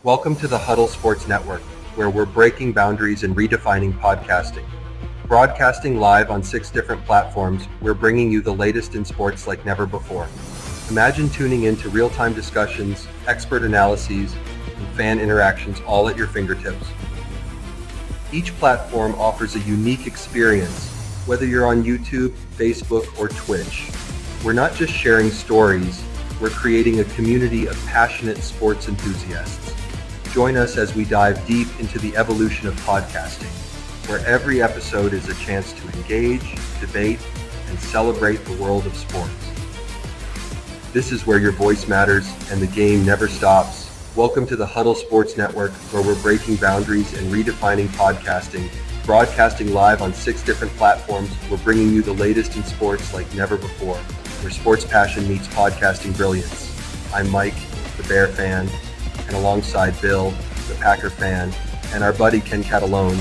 Welcome to the Huddle Sports Network, where we're breaking boundaries and redefining podcasting. Broadcasting live on 6 different platforms, we're bringing you the latest in sports like never before. Imagine tuning into real-time discussions, expert analyses, and fan interactions all at your fingertips. Each platform offers a unique experience, whether you're on YouTube, Facebook, or Twitch. We're not just sharing stories, we're creating a community of passionate sports enthusiasts. Join us as we dive deep into the evolution of podcasting, where every episode is a chance to engage, debate, and celebrate the world of sports. This is where your voice matters and the game never stops. Welcome to the Huddle Sports Network, where we're breaking boundaries and redefining podcasting. Broadcasting live on 6 different platforms, we're bringing you the latest in sports like never before, where sports passion meets podcasting brilliance. I'm Mike, the Bear fan, and alongside Bill, the Packer fan, and our buddy Ken Catalone,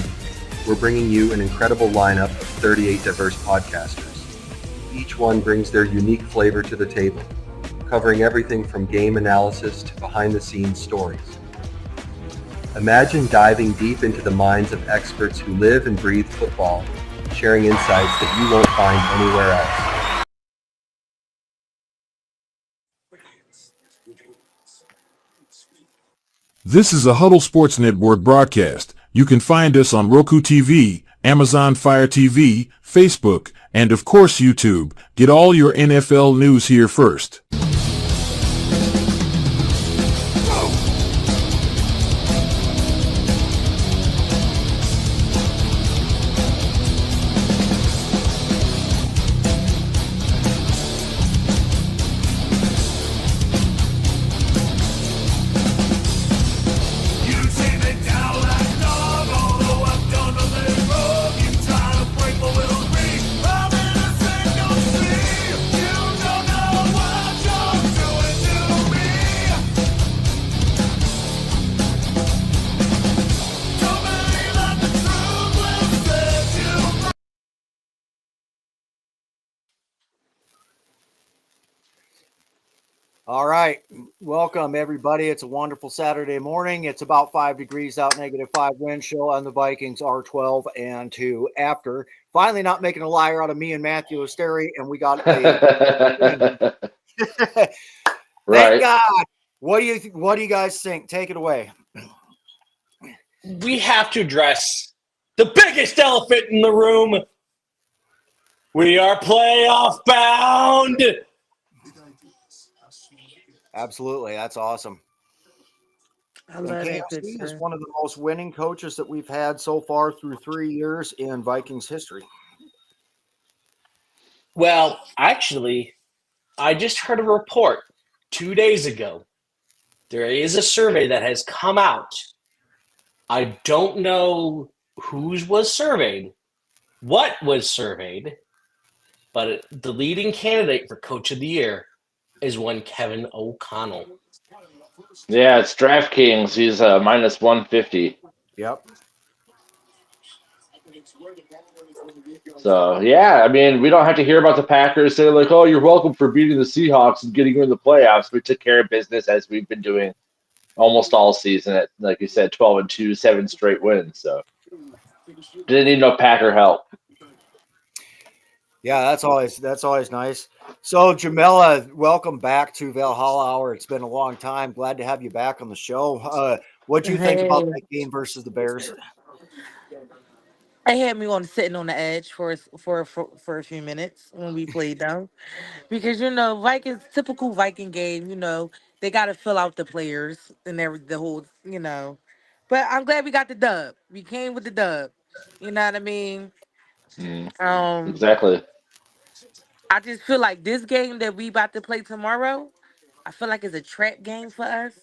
we're bringing you an incredible lineup of 38 diverse podcasters. Each one brings their unique flavor to the table, covering everything from game analysis to behind-the-scenes stories. Imagine diving deep into the minds of experts who live and breathe football, sharing insights that you won't find anywhere else. This is a Huddle Sports Network broadcast. You can find us on Roku TV, Amazon Fire TV, Facebook, and of course YouTube. Get all your NFL news here first. All right. Welcome, everybody. It's a wonderful Saturday morning. It's about 5 degrees out, -5 wind chill, and the Vikings are 12-2 after finally not making a liar out of me and Matthew Asteri, and we got a Thank God. What do you guys think? Take it away. We have to address the biggest elephant in the room. We are playoff bound. Absolutely. That's awesome. I love that KFC is picture. one of the most winning coaches that we've had so far through 3 years in Vikings history. Well, actually, I just heard a report 2 days ago. There is a survey that has come out. I don't know whose was surveyed, what was surveyed, but the leading candidate for Coach of the Year is one Kevin O'Connell. Yeah, it's DraftKings. He's minus 150. Yep. So, yeah, I mean, we don't have to hear about the Packers say, like, oh, you're welcome for beating the Seahawks and getting you in the playoffs. We took care of business as we've been doing almost all season at, like you said, 12-2, 7 straight wins. So, didn't need no Packer help. Yeah, that's always nice. So, Jamila, welcome back to Valhalla Hour. It's been a long time. Glad to have you back on the show. What do you think about that game versus the Bears? It had me on sitting on the edge for a few minutes when we played them, because Vikings, typical Viking game. They got to fill out the players and the whole. But I'm glad we got the dub. We came with the dub. You know what I mean? Exactly. I just feel like this game that we about to play tomorrow, I feel like it's a trap game for us.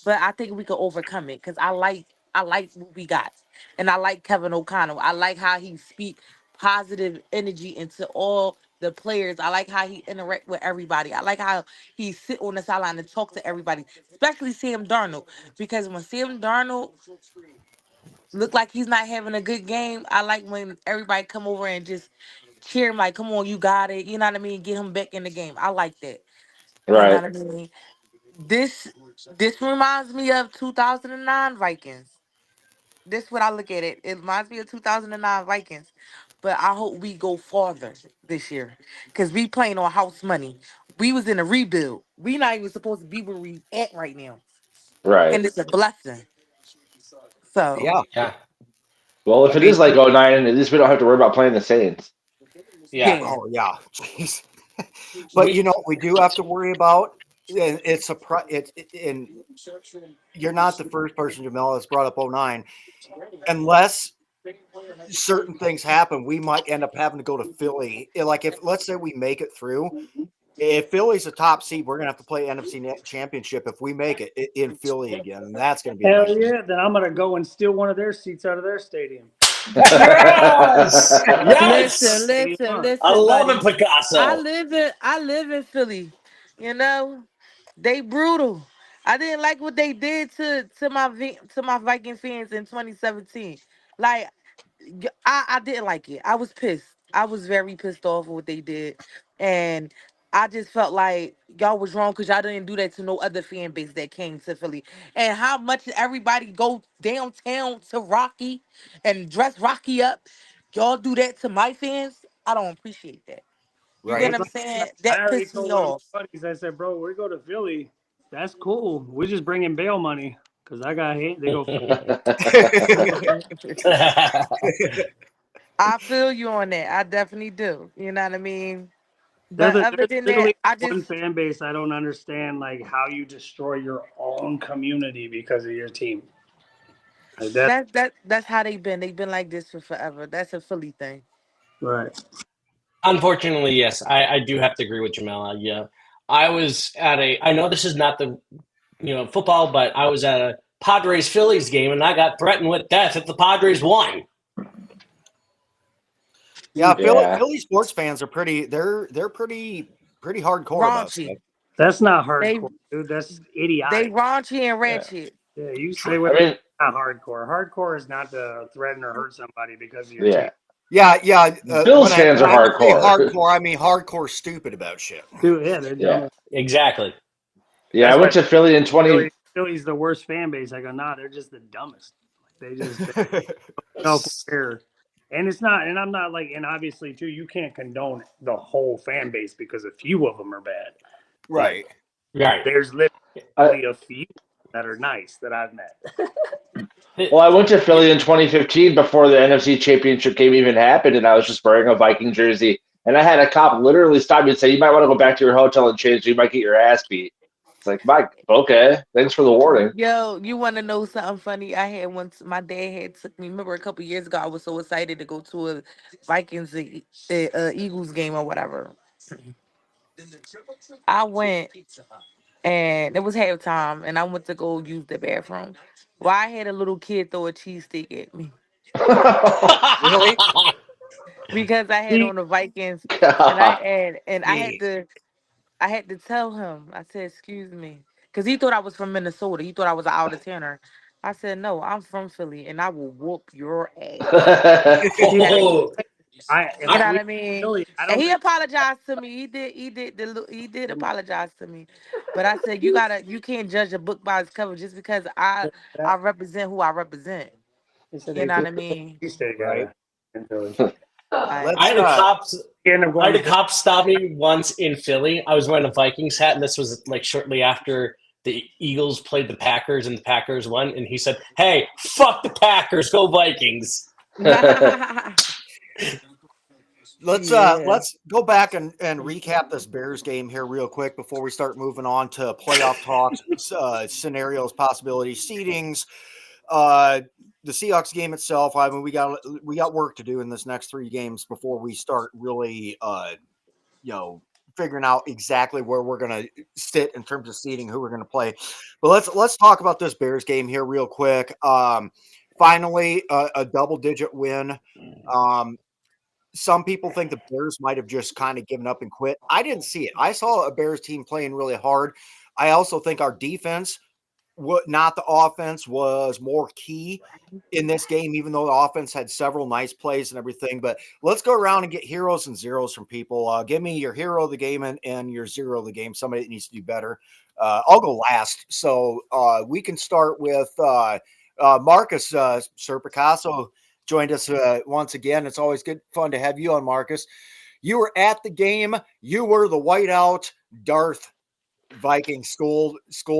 But I think we could overcome it because I like what we got, and I like Kevin O'Connell. I like how he speak positive energy into all the players. I like how he interact with everybody. I like how he sit on the sideline and talk to everybody, especially Sam Darnold. Because when Sam Darnold look like he's not having a good game, I like when everybody come over and just cheer him like, "Come on, you got it." You know what I mean? Get him back in the game. I like that. You know Right. what I mean? This this reminds me of 2009 Vikings. This what I look at it. It reminds me of 2009 Vikings. But I hope we go farther this year. Cause we playing on house money. We was in a rebuild. We not even supposed to be where we at right now. Right. And it's a blessing. So Yeah. Yeah. Well, if I it mean, is like '09, at least we don't have to worry about playing the Saints. Yeah. yeah. oh yeah. Jeez. But We, we do have to worry about, and it's and you're not the first person, Jamel, that's brought up '09. Unless certain things happen, we might end up having to go to Philly. Like if let's say we make it through, if Philly's a top seed, we're gonna have to play NFC Championship if we make it in Philly again, and that's gonna be a Hell nightmare. yeah! Then I'm gonna go and steal one of their seats out of their stadium. yes. Listen, Yes. listen, I listen, love it, buddy. Picasso. I live in Philly. You know, they brutal. I didn't like what they did to my Viking fans in 2017. Like I didn't like it. I was pissed. I was very pissed off with what they did, and I just felt like y'all was wrong because y'all didn't do that to no other fan base that came to Philly. And how much everybody go downtown to Rocky and dress Rocky up, y'all do that to my fans. I don't appreciate that. You get Right. what I'm saying? I That already pissed me told one of off. my buddies. I said, "Bro, we go to Philly. That's cool. We just bring in bail money because I got hit. They go, I feel you on that. I definitely do. You know what I mean? But there's other than that, literally I one just fan base I don't understand, like how you destroy your own community because of your team. Like that, that's how they've been. They've been like this for forever. That's a Philly thing. right? Unfortunately, yes, I do have to agree with Jamel. Yeah, I was at a. I know this is not the football, but I was at a Padres Phillies game and I got threatened with death if the Padres won. Yeah, Yeah. Philly sports fans are pretty. They're pretty hardcore about Raunchy. stuff. That's not They hardcore, dude. That's they idiotic. raunchy and Yeah. ratchet. Yeah, you say I what mean, not hardcore. Hardcore is not to threaten or hurt somebody because of your team. yeah. Yeah, yeah. Bills fans When are I say hardcore. hardcore, I mean hardcore stupid about shit. Dude, yeah, they're dumb. Yeah. Exactly. Yeah. I That's why went to Philly in 20. Philly's the worst fan base. I go, nah, they're just the dumbest. Like they self-aware. And it's not, and I'm not like, and obviously too, you can't condone the whole fan base because a few of them are bad. But Right. Right. there's I, literally a few that are nice that I've met. well, I went to Philly in 2015 before the NFC Championship game even happened, and I was just wearing a Viking jersey. And I had a cop literally stop me and say, "You might want to go back to your hotel and change. You might get your ass beat." It's like, Mike, okay, thanks for the warning. Yo, you want to know something funny? I had once my dad had took me. Remember a couple years ago, I was so excited to go to a Vikings Eagles game or whatever. I went and it was halftime, and I went to go use the bathroom. Well, I had a little kid throw a cheesesteak at me Really? because I had See, on the Vikings, and God. Yeah. I had to tell him. I said, "Excuse me," because he thought I was from Minnesota. He thought I was an out of towner. I said, "No, I'm from Philly, and I will whoop your ass." see, And Oh, if you know what we I mean? Philly, I And don't he think apologized to me. He did apologize to me. But I said, you can't judge a book by its cover just because I that. represent who I represent. They said You they know what flew I mean? East State Right. guy in Philly. Like, I Let's had a cop. He ended up I going had to a cop stop me once in Philly. I was wearing a Vikings hat, and this was like shortly after the Eagles played the Packers, and the Packers won. And he said, "Hey, fuck the Packers, go Vikings." yeah. let's go back and recap this Bears game here real quick before we start moving on to playoff talks, scenarios, possibilities, seedings. Uh, the Seahawks game itself. I mean, we got work to do in this next three games before we start really, figuring out exactly where we're going to sit in terms of seeding, who we're going to play. But let's talk about this Bears game here real quick. Finally, a double-digit win. Some people think the Bears might have just kind of given up and quit. I didn't see it. I saw a Bears team playing really hard. I also think our defense, not the offense, was more key in this game, even though the offense had several nice plays and everything. But let's go around and get heroes and zeros from people. Give me your hero of the game and your zero of the game, somebody that needs to do better. I'll go last. So we can start with Marcus Sir Picasso joined us once again. It's always good fun to have you on, Marcus. You were at the game. You were the whiteout Darth Viking school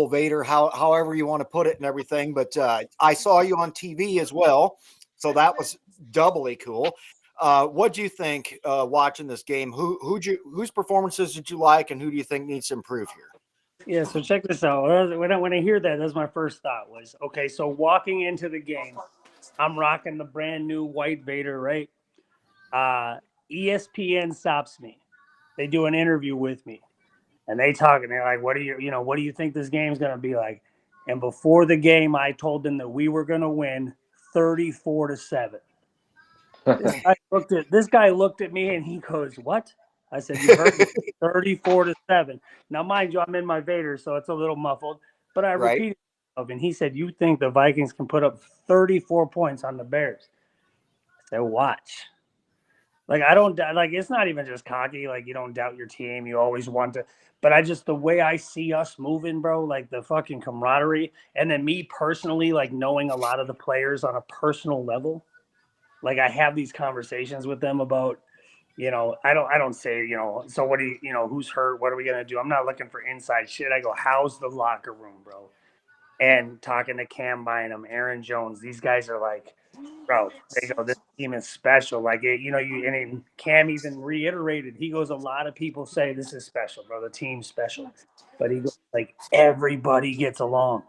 Vader, however you want to put it and everything. But I saw you on TV as well, so that was doubly cool. What do you think watching this game? Whose performances did you like, and who do you think needs to improve here? Yeah, so check this out. When I hear that, that's my first thought was, okay, so walking into the game, I'm rocking the brand new white Vader, right? ESPN stops me. They do an interview with me, and they're like, what do you think this game's gonna be like? And before the game, I told them that we were gonna win 34-7. This guy looked at me and he goes, "What?" I said, "You heard me, 34-7." Now, mind you, I'm in my Vader, so it's a little muffled, but I Right. repeated it, and he said, "You think the Vikings can put up 34 points on the Bears?" I said, "Watch." Like, I don't like, it's not even just cocky. Like, you don't doubt your team. You always want to, but the way I see us moving, bro, like the fucking camaraderie. And then me personally, like knowing a lot of the players on a personal level, like I have these conversations with them about, I don't say, so what do who's hurt? What are we going to do? I'm not looking for inside shit. I go, how's the locker room, bro? And talking to Cam Bynum, Aaron Jones, these guys are like, bro, they go, this team is special. Like, and Cam even reiterated, he goes, a lot of people say this is special, bro. The team's special. But he goes, like, everybody gets along.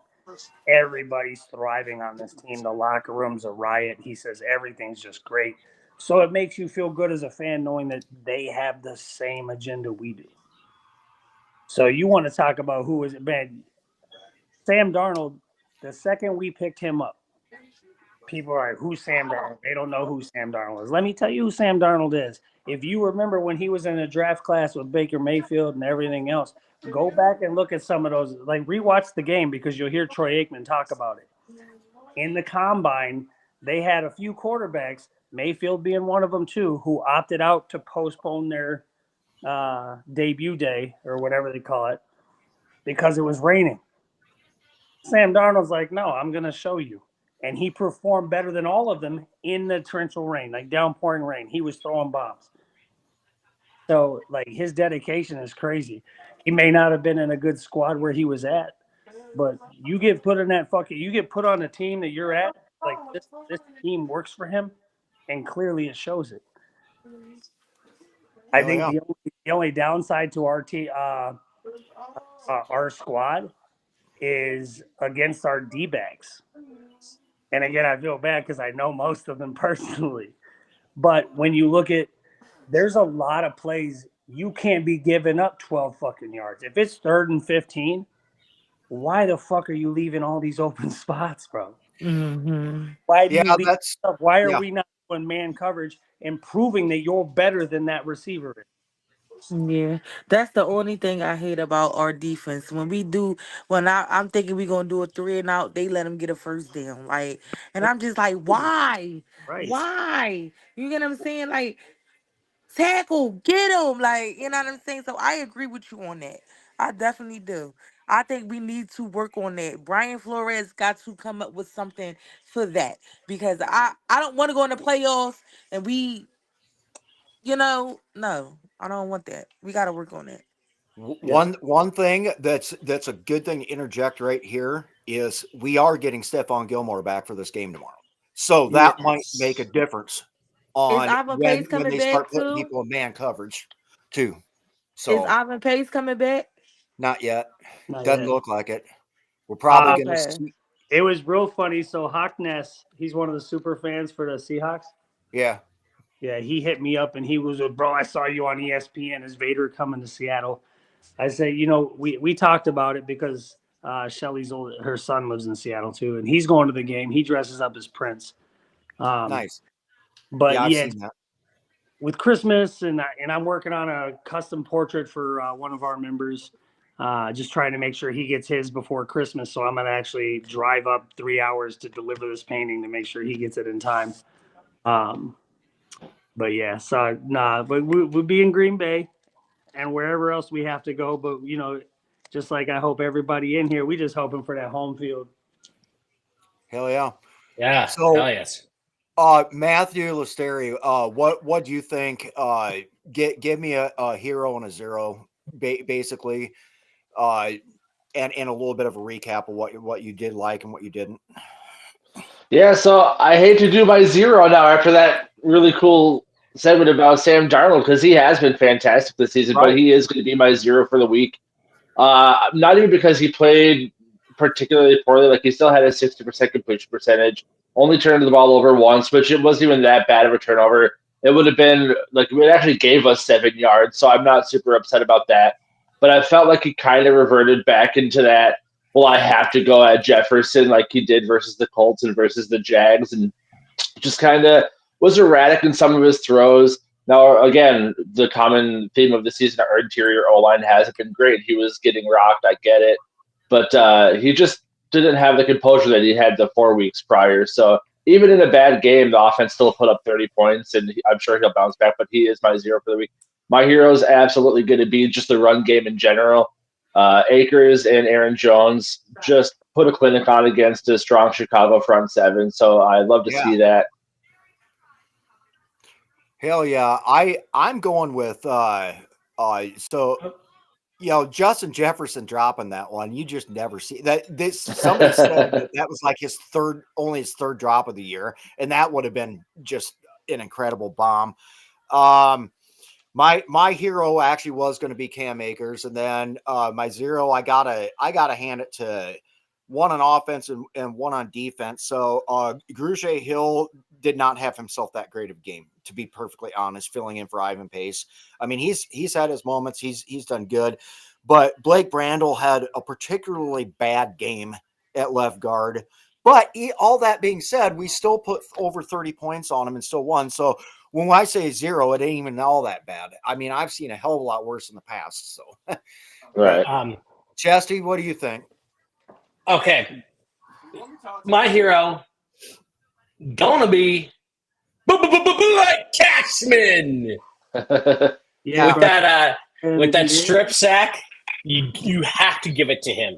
Everybody's thriving on this team. The locker room's a riot. He says everything's just great. So it makes you feel good as a fan knowing that they have the same agenda we do. So you want to talk about who is it, man? Sam Darnold, the second we picked him up, people are like, who's Sam Darnold? They don't know who Sam Darnold is. Let me tell you who Sam Darnold is. If you remember when he was in a draft class with Baker Mayfield and everything else, go back and look at some of those. Like, rewatch the game because you'll hear Troy Aikman talk about it. In the combine, they had a few quarterbacks, Mayfield being one of them too, who opted out to postpone their debut day or whatever they call it because it was raining. Sam Darnold's like, no, I'm going to show you. And he performed better than all of them in the torrential rain, like downpouring rain. He was throwing bombs. So, like, his dedication is crazy. He may not have been in a good squad where he was at, but you get put on a team that you're at, like this team works for him, and clearly it shows it. I think the only downside to our squad is against our D-backs. And again, I feel bad because I know most of them personally. But when you look at, there's a lot of plays you can't be giving up 12 fucking yards. If it's 3rd and 15, why the fuck are you leaving all these open spots, bro? Mm-hmm. Why do you leave stuff? Why are we not doing man coverage and proving that you're better than that receiver is? Yeah, that's the only thing I hate about our defense. I'm thinking we're gonna do a 3 and out, they let them get a first down. Like, and I'm just like, why? Right. Why? You get what I'm saying? Like, tackle, get him. Like, you know what I'm saying? So I agree with you on that. I definitely do. I think we need to work on that. Brian Flores got to come up with something for that because I don't want to go in the playoffs and no, I don't want that. We got to work on that. One thing that's a good thing to interject right here is we are getting Stephon Gilmore back for this game tomorrow, so that might make a difference on when they start putting people in man coverage too. So is Ivan Pace coming back? Not yet. Not Doesn't yet. look like it. We're probably going to Okay. see. It was real funny. So Hockness, he's one of the super fans for the Seahawks. Yeah. Yeah, he hit me up and he was, bro, I saw you on ESPN as Vader coming to Seattle. I say, we talked about it because Shelly's her son lives in Seattle too, and he's going to the game. He dresses up as Prince. Nice. But I've seen that. With Christmas and I'm working on a custom portrait for one of our members. Just trying to make sure he gets his before Christmas. So I'm going to actually drive up 3 hours to deliver this painting to make sure he gets it in time. But yeah, so but we'll be in Green Bay and wherever else we have to go. But Just like I hope everybody in here, we just hoping for that home field. Hell yeah. Yeah. So, hell yes. Matthew Listeri, what do you think? Give me a hero and a zero, basically, and a little bit of a recap of what you did like and what you didn't. Yeah, so I hate to do my zero now after that really cool segment about Sam Darnold because he has been fantastic this season, but Right. he is going to be my zero for the week. Not even because he played particularly poorly. Like, he still had a 60% completion percentage, only turned the ball over once, which it wasn't even that bad of a turnover. It would have been like, it actually gave us 7 yards, so I'm not super upset about that. But I felt like he kind of reverted back into that, well, I have to go at Jefferson like he did versus the Colts and versus the Jags, and just kind of was erratic in some of his throws. Now, again, the common theme of the season, our interior O-line hasn't been great. He was getting rocked, I get it. But he just didn't have the composure that he had the 4 weeks prior. So even in a bad game, the offense still put up 30 points, and I'm sure he'll bounce back, but he is my zero for the week. My hero is absolutely going to be just the run game in general. Akers and Aaron Jones just put a clinic on against a strong Chicago front seven. So I'd love to see that. Hell yeah. I'm going with Justin Jefferson dropping that one. You just never see that. Somebody said that was like only his third drop of the year, and that would have been just an incredible bomb. My hero actually was going to be Cam Akers, and then my zero, I gotta hand it to one on offense and one on defense. So Grugier Hill did not have himself that great of a game, to be perfectly honest, filling in for Ivan Pace. I mean, he's had his moments. He's done good, but Blake Brandel had a particularly bad game at left guard. But all that being said, we still put over 30 points on him and still won. So when I say zero, it ain't even all that bad. I mean, I've seen a hell of a lot worse in the past. So, Right. Chesty, what do you think? Okay. My hero gonna be Cashman. Yeah, with that strip sack, you have to give it to him.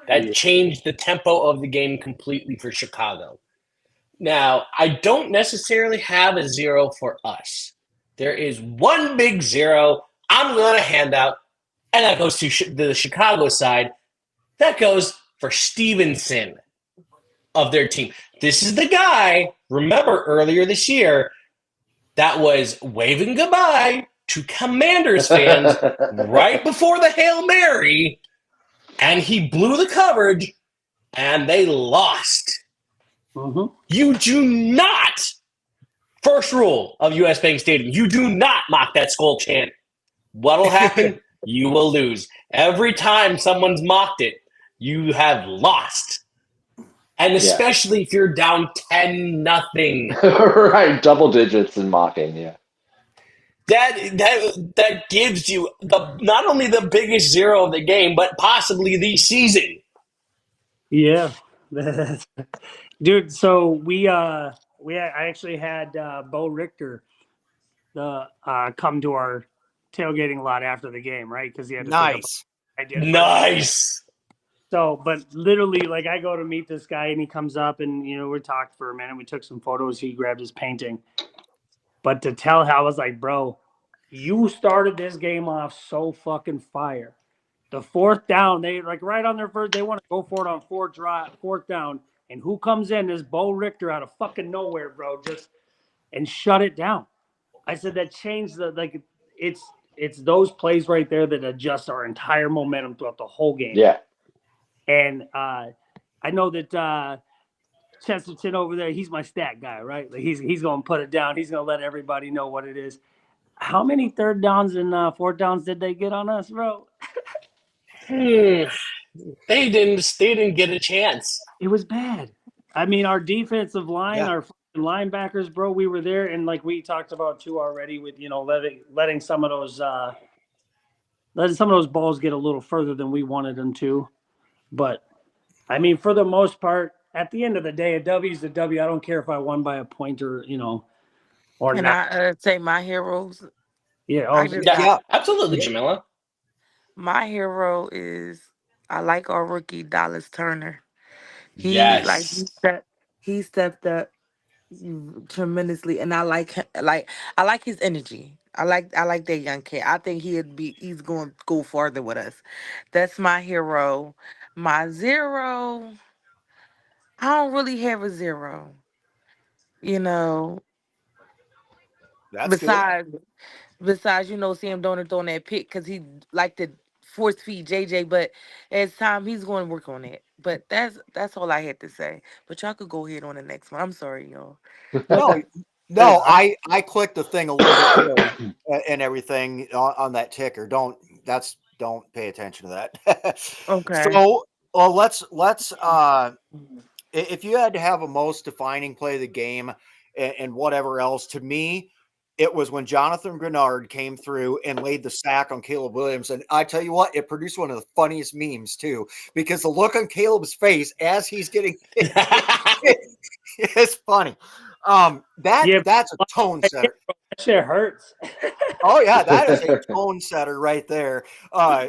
That changed the tempo of the game completely for Chicago. Now, I don't necessarily have a zero for us. There is one big zero I'm going to hand out, and that goes to the Chicago side. That goes for Stevenson of their team. This is the guy, remember earlier this year, that was waving goodbye to Commanders fans right before the Hail Mary, and he blew the coverage, and they lost. Mm-hmm. You do not, first rule of US Bank Stadium, you do not mock that skull chant. What'll happen? You will lose. Every time someone's mocked it, you have lost. And especially if you're down 10-0. Right, double digits in mocking, yeah. That gives you not only the biggest zero of the game, but possibly the season. Yeah. Dude, so I actually had Bo Richter come to our tailgating lot after the game, right? Because he had to Nice. Nice. So, but literally, like, I go to meet this guy and he comes up and, we talked for a minute. We took some photos. He grabbed his painting. But to tell how I was like, bro, you started this game off so fucking fire. The fourth down, they like right on their first, they want to go for it on fourth down. And who comes in is Bo Richter out of fucking nowhere, bro, and shut it down. I said that changed it's those plays right there that adjust our entire momentum throughout the whole game. Yeah. And I know that Chesterton over there, he's my stat guy, right? Like he's going to put it down. He's going to let everybody know what it is. How many third downs and fourth downs did they get on us, bro? They didn't get a chance. It was bad. I mean, our defensive line, our linebackers, bro, we were there, and like we talked about too already, with letting some of those balls get a little further than we wanted them to. But I mean, for the most part, at the end of the day, a W is a W. I don't care if I won by a point or Can not. I say my heroes? Yeah. Absolutely, Yeah. Jamila. My hero is I like our rookie Dallas Turner. Yes. He stepped up tremendously, and I like his energy. I like that young kid. I think he's going to go farther with us. That's my hero. My zero, I don't really have a zero. You know, That's good. besides Sam Donald throwing that pick because he like to force feed JJ, but as time he's going to work on it. But that's all I had to say. But y'all could go ahead on the next one. I'm sorry, y'all. No, Good. no, I clicked the thing a little bit early and everything on that ticker. Don't pay attention to that. Okay. So, well, if you had to have a most defining play of the game and whatever else, to me, it was when Jonathan Grenard came through and laid the sack on Caleb Williams. And I tell you what, it produced one of the funniest memes too, because the look on Caleb's face as he's getting hit, it's funny. Yeah, That's a tone setter. that shit hurts. Oh yeah, that is a tone setter right there. Uh,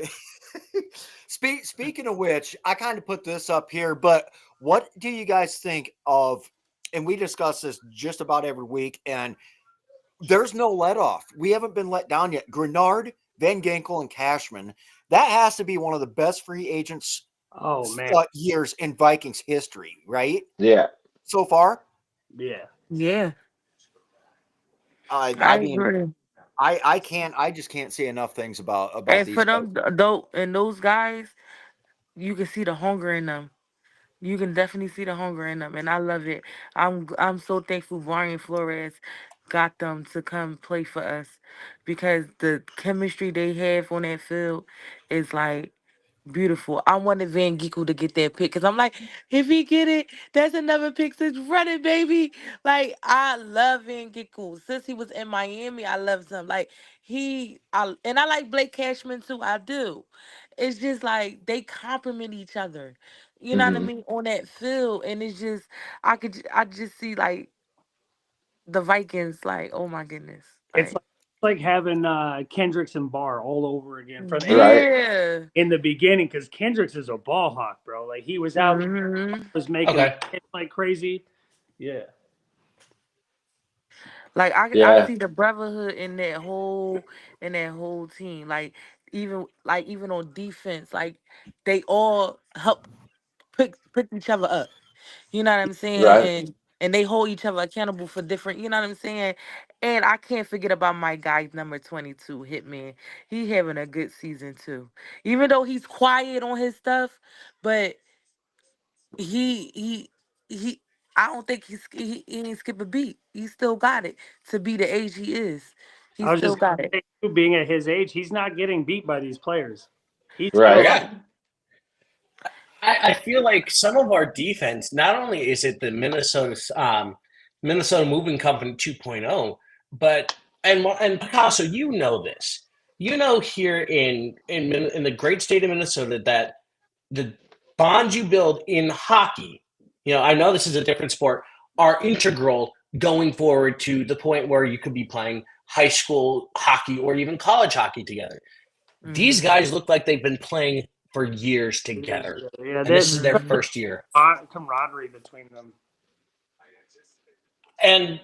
speaking of which, I kind of put this up here, but what do you guys think of? And we discuss this just about every week, and there's no let off. We haven't been let down yet. Grenard, Van Ginkel, and Cashman. That has to be one of the best free agents Oh man, years in Vikings history, right? Yeah. So far, yeah. Yeah, I I mean, agree. I just can't say enough things about And these for guys. them, though, and those guys, you can see the hunger in them. You can definitely see the hunger in them, and I love it. I'm so thankful Brian Flores got them to come play for us because the chemistry they have on that field is like beautiful. I wanted Van Geekel to get that pick because I'm like, if he get it, that's another pick since running, baby. Like I love Van Geekel since he was in Miami. I loved him. Like and I like Blake Cashman too. I do. It's just like they complement each other. You know what I Hmm. mean on that field, and it's just I just see like the Vikings. Like oh my goodness, It's like like having Kendricks and Barr all over again from Right. yeah. in the beginning because Kendricks is a ball hawk, bro. Like he was out, Hmm. was making Okay. hits like crazy. Yeah. Like I Yeah. see the brotherhood in that whole team. Like even on defense, like they all help pick each other up. You know what I'm saying? Right. And they hold each other accountable for different. You know what I'm saying? And I can't forget about my guy number 22, Hitman. He having a good season too. Even though he's quiet on his stuff, but he he he I don't think he ain't skip a beat. He still got it to be the age he is. He I was still just got it. gonna say, too, being at his age, he's not getting beat by these players. He's still Right. like, Yeah. I feel like some of our defense, not only is it the Minnesota Moving Company 2.0, but and Picasso, you know this. You know here in the great state of Minnesota that the bonds you build in hockey, I know this is a different sport, are integral going forward to the point where you could be playing high school hockey or even college hockey together. These Hmm. guys look like they've been playing for years together, yeah, and this there's is their Hmm. first year. camaraderie between them. And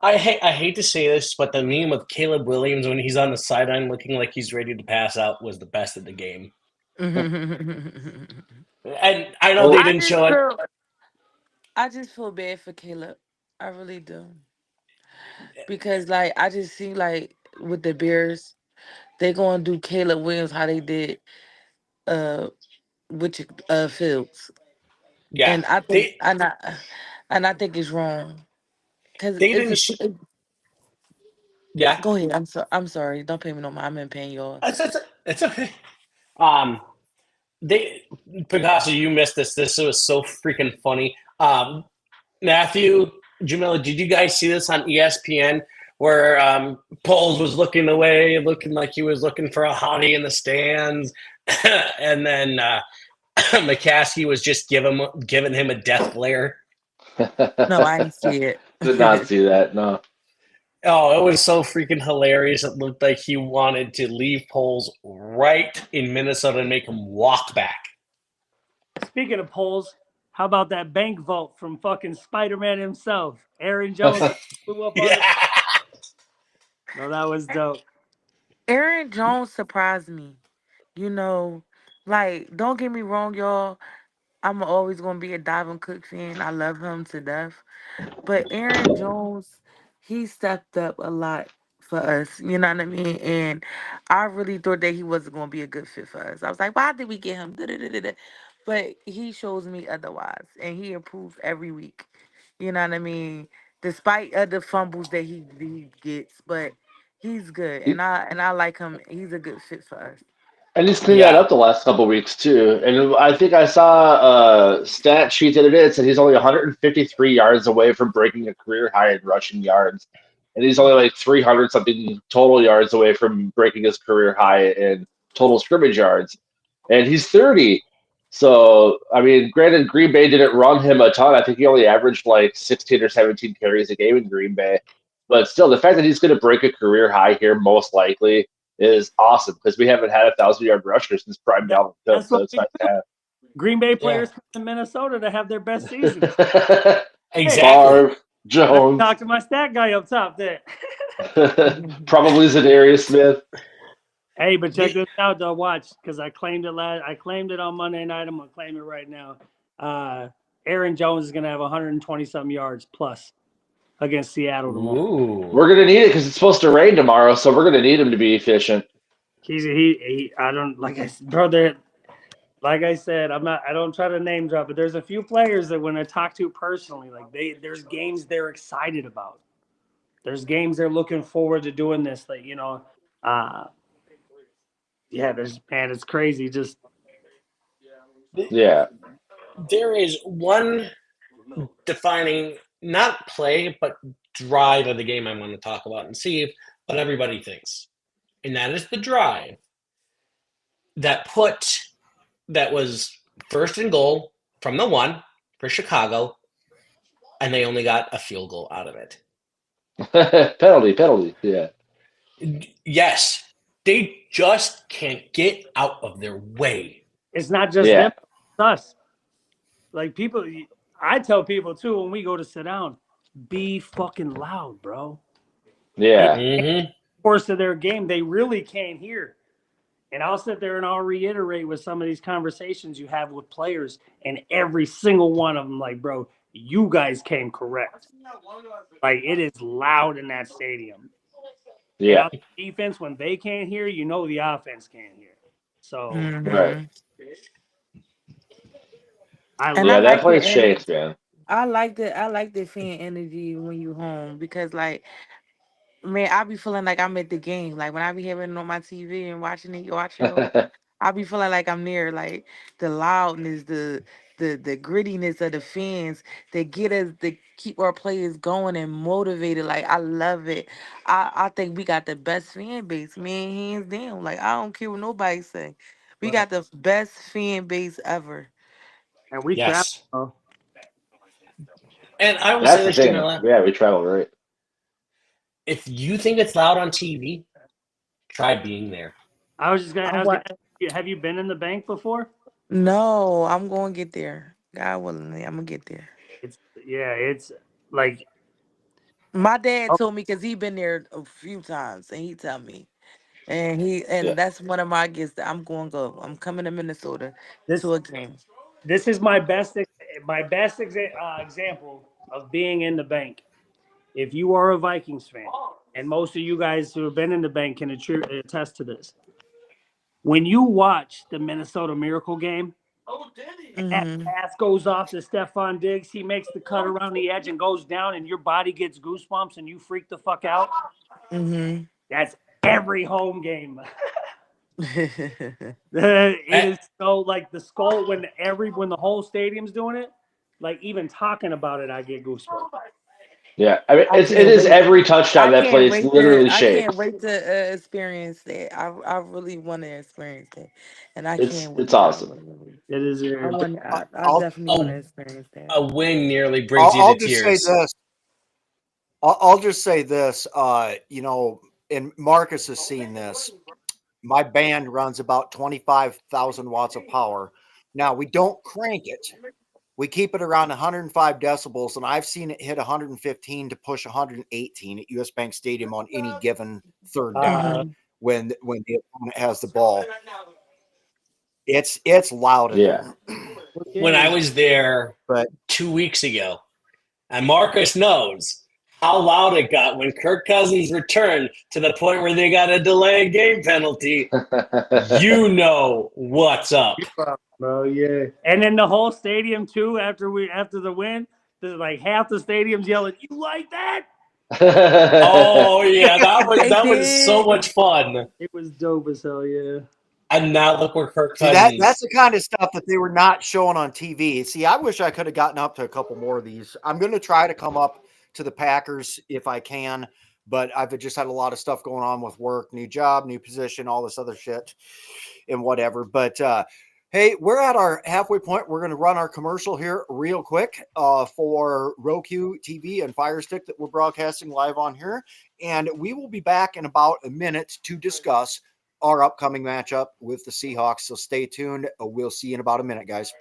I hate to say this, but the meme of Caleb Williams when he's on the sideline looking like he's ready to pass out was the best of the game. And I know they Well, I didn't just show it. feel I just feel bad for Caleb. I really do. Because like I just see like with the Bears, they gonna do Caleb Williams how they did uh with Fields. Yeah, And I think they and I think it's wrong. Cause they didn't. Yeah, go ahead. I'm sorry. Don't pay me no mind. I'm in pain, y'all. it's okay. Um, they Picasso, you missed this. This was so freaking funny. Matthew, Jamila, did you guys see this on ESPN where Poles was looking away, looking like he was looking for a hottie in the stands, and then McCaskey was just giving him a death glare. No, I didn't see it. did not see that. No. Oh, it was so freaking hilarious. It looked like he wanted to leave polls right in Minnesota and make him walk back. Speaking of polls, how about that bank vault from fucking Spider-Man himself? Aaron Jones blew up on it. Yeah. No, that was dope. Aaron Jones surprised me. Like, don't get me wrong, y'all. I'm always gonna be a Dalvin Cook fan. I love him to death. But Aaron Jones, he stepped up a lot for us. You know what I mean? And I really thought that he wasn't going to be a good fit for us. I was like, why did we get him? Da-da-da-da-da. But he shows me otherwise, and he improves every week. You know what I mean? Despite the fumbles that he gets, but he's good, and I like him. He's a good fit for us. And he's cleaned that Yeah. up the last couple of weeks too. And I think I saw a stat sheet the other day that said he's only 153 yards away from breaking a career high in rushing yards, and he's only like 300 something total yards away from breaking his career high in total scrimmage yards. And he's 30. So I mean, granted, Green Bay didn't run him a ton. I think he only averaged like 16 or 17 carries a game in Green Bay. But still, the fact that he's going to break a career high here, most likely, is awesome because we haven't had 1,000-yard rusher since prime Dalvin Cook, That's so what it's we nice to do. have. Green Bay Yeah. players come to Minnesota to have their best season. Exactly. Favre, Let me Jones, talk to my stat guy up top there. probably Zadarius Smith. Hey, but check this out though. Watch, because I claimed it on Monday night. I'm gonna claim it right now. Aaron Jones is gonna have 120 some yards plus against Seattle tomorrow. Ooh. We're gonna need it because it's supposed to rain tomorrow, so we're gonna need him to be efficient. I don't like I brother. Like I said, I don't try to name drop, but there's a few players that when I talk to personally, like there's games they're excited about. There's games they're looking forward to doing this. Like, it's crazy. Just Yeah, There is one defining, not play, but drive of the game I'm going to talk about and see what everybody thinks. And that is the drive that was first and goal from the 1 for Chicago, and they only got a field goal out of it. penalty. Yeah, Yes, they just can't get out of their way. it's not just them, it's us. Like people, I tell people too when we go to sit down, be fucking loud, bro. yeah. Mm-hmm. Course of their game, they really can't hear. And I'll sit there and I'll reiterate with some of these conversations you have with players, and every single one of them, like, bro, you guys came correct. Like, it is loud in that stadium. Yeah. And on the defense, when they can't hear, you know the offense can't hear. So, Right. That place shakes, man. I like the fan energy when you home because, like, man, I be feeling like I'm at the game. Like when I be having it on my TV and watching it, I be feeling like I'm there. Like the loudness, the grittiness of the fans that get us to keep our players going and motivated. Like I love it. I think we got the best fan base, man, hands down. Like I don't care what nobody say. We got the best fan base ever. and we Yes. travel. And I will That's say the this, thing. Jamila. Yeah, we travel, right? If you think it's loud on TV, try being there. I was just gonna ask you, have you been in the bank before? No, I'm going to get there. God willingly, I'm going to get there. It's like My dad told me because he been there a few times, and he tell me, and that's one of my gifts that I'm going to go. I'm coming to Minnesota to a game. This is my best example of being in the bank. If you are a Vikings fan, and most of you guys who have been in the bank can attest to this, when you watch the Minnesota Miracle game, that pass goes off to Stephon Diggs, he makes the cut around the edge and goes down, and your body gets goosebumps and you freak the fuck out. That's every home game. It is so like the skull when the whole stadium's doing it, like even talking about it, I get goosebumps. Yeah, I mean it is every touchdown that place literally I shakes. can't wait to experience that. I really want to experience that, and I can't wait. It's awesome. It is. I definitely want to experience that. A win nearly brings you I'll to just tears. say this. I'll just say this, and Marcus has seen this. My band runs about 25,000 watts of power. Now we don't crank it. We keep it around 105 decibels, and I've seen it hit 115 to push 118 at US Bank Stadium on any given third down when the opponent has the ball. It's loud in there. When I was there But 2 weeks ago, and Marcus knows how loud it got when Kirk Cousins returned to the point where they got a delay game penalty. You know what's up. Bro, yeah. And then the whole stadium too, after the win, there's like half the stadium's yelling, "You like that?" Oh yeah, that They was so did. much fun. It was dope as hell, yeah. And now look where Kirk see Cousins. that's the kind of stuff that they were not showing on TV. See, I wish I could have gotten up to a couple more of these. I'm going to try to come up to the Packers if I can, but I've just had a lot of stuff going on with work, new job, new position, all this other shit and whatever. But hey, we're at our halfway point. We're going to run our commercial here real quick for Roku TV and Fire Stick that we're broadcasting live on here. And we will be back in about a minute to discuss our upcoming matchup with the Seahawks. So stay tuned. We'll see you in about a minute, guys.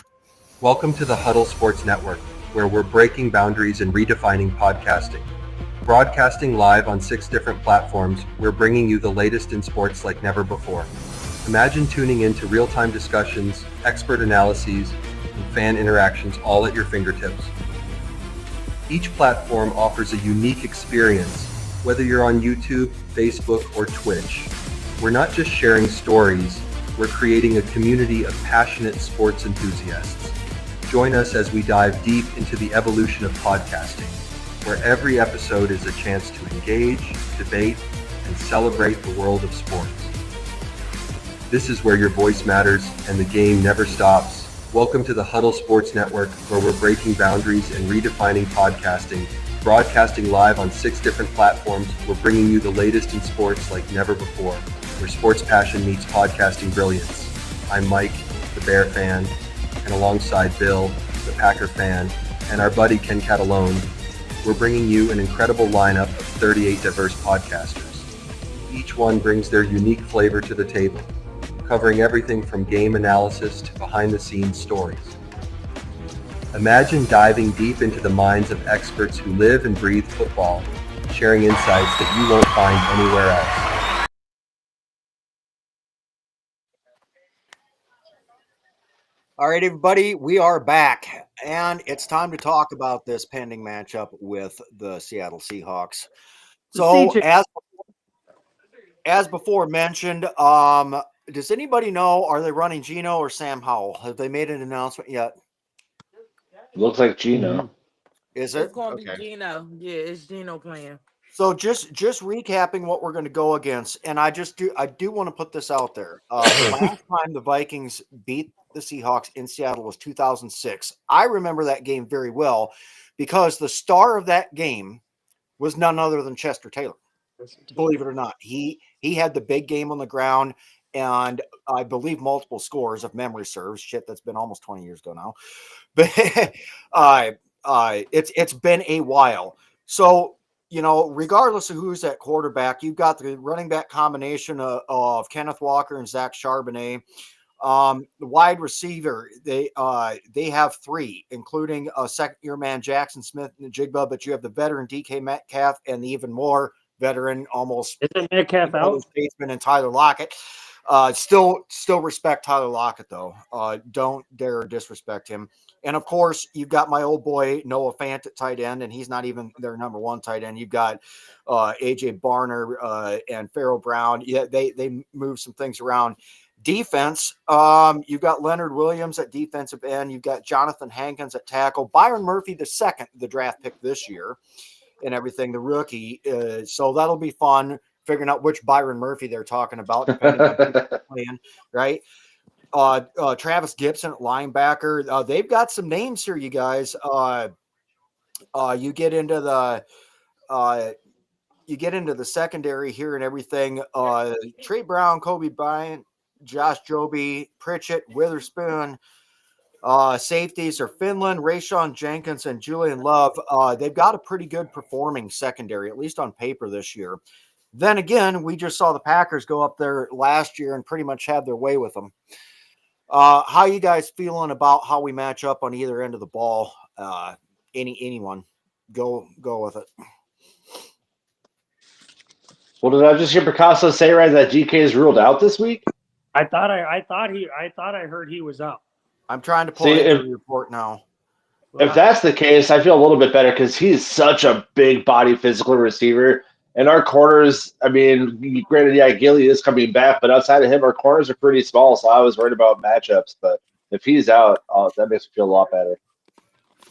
Welcome to the Huddle Sports Network, where we're breaking boundaries and redefining podcasting. Broadcasting live on 6 different platforms, we're bringing you the latest in sports like never before. Imagine tuning into real-time discussions, expert analyses, and fan interactions all at your fingertips. Each platform offers a unique experience, whether you're on YouTube, Facebook, or Twitch. We're not just sharing stories, we're creating a community of passionate sports enthusiasts. Join us as we dive deep into the evolution of podcasting, where every episode is a chance to engage, debate, and celebrate the world of sports. This is where your voice matters and the game never stops. Welcome to the Huddle Sports Network, where we're breaking boundaries and redefining podcasting. Broadcasting live on 6 different platforms, we're bringing you the latest in sports like never before, where sports passion meets podcasting brilliance. I'm Mike, the Bear fan, and alongside Bill, the Packer fan, and our buddy Ken Catalone, we're bringing you an incredible lineup of 38 diverse podcasters. Each one brings their unique flavor to the table, covering everything from game analysis to behind-the-scenes stories. Imagine diving deep into the minds of experts who live and breathe football, sharing insights that you won't find anywhere else. All right, everybody, we are back, and it's time to talk about this pending matchup with the Seattle Seahawks. So, as before mentioned, does anybody know, are they running Geno or Sam Howell? Have they made an announcement yet? Looks like Gino. Is it? It's going to be Geno. Yeah, it's Geno playing. So just recapping what we're going to go against, and I do want to put this out there. The last time the Vikings beat the Seahawks in Seattle was 2006. I remember that game very well because the star of that game was none other than Chester Taylor. Believe it or not, he had the big game on the ground, and I believe multiple scores, if memory serves. Shit, that's been almost 20 years ago now, but it's been a while. So, regardless of who's at quarterback, you've got the running back combination of Kenneth Walker and Zach Charbonnet. The wide receiver, they have 3, including a second-year man, Jackson Smith and Jigba, but you have the veteran DK Metcalf and the even more veteran, almost Metcalf out? Bateman and Tyler Lockett. Still respect Tyler Lockett, though. Don't dare disrespect him. And, of course, you've got my old boy Noah Fant at tight end, and he's not even their number 1 tight end. You've got A.J. Barner and Farrell Brown. Yeah, they move some things around. Defense, you've got Leonard Williams at defensive end. You've got Jonathan Hankins at tackle. Byron Murphy, the second, the draft pick this year and everything, the rookie. So that'll be fun, figuring out which Byron Murphy they're talking about, depending on who they're playing, right? Travis Gibson at linebacker. They've got some names here, you guys. You get into the secondary here and everything. Trey Brown, Kobe Bryant, Josh Joby, Pritchett, Witherspoon. Safeties are Finland, Rayshawn Jenkins, and Julian Love. They've got a pretty good performing secondary, at least on paper this year. Then again, we just saw the Packers go up there last year and pretty much have their way with them. How you guys feeling about how we match up on either end of the ball? Anyone, go with it. Well, did I just hear Picasso say right that GK is ruled out this week? I thought I heard he was out. I'm trying to pull the injury report now. If that's the case, I feel a little bit better because he's such a big body physical receiver. And our corners, I mean, granted, yeah, Gilly is coming back, but outside of him, our corners are pretty small. So I was worried about matchups. But if he's out, that makes me feel a lot better.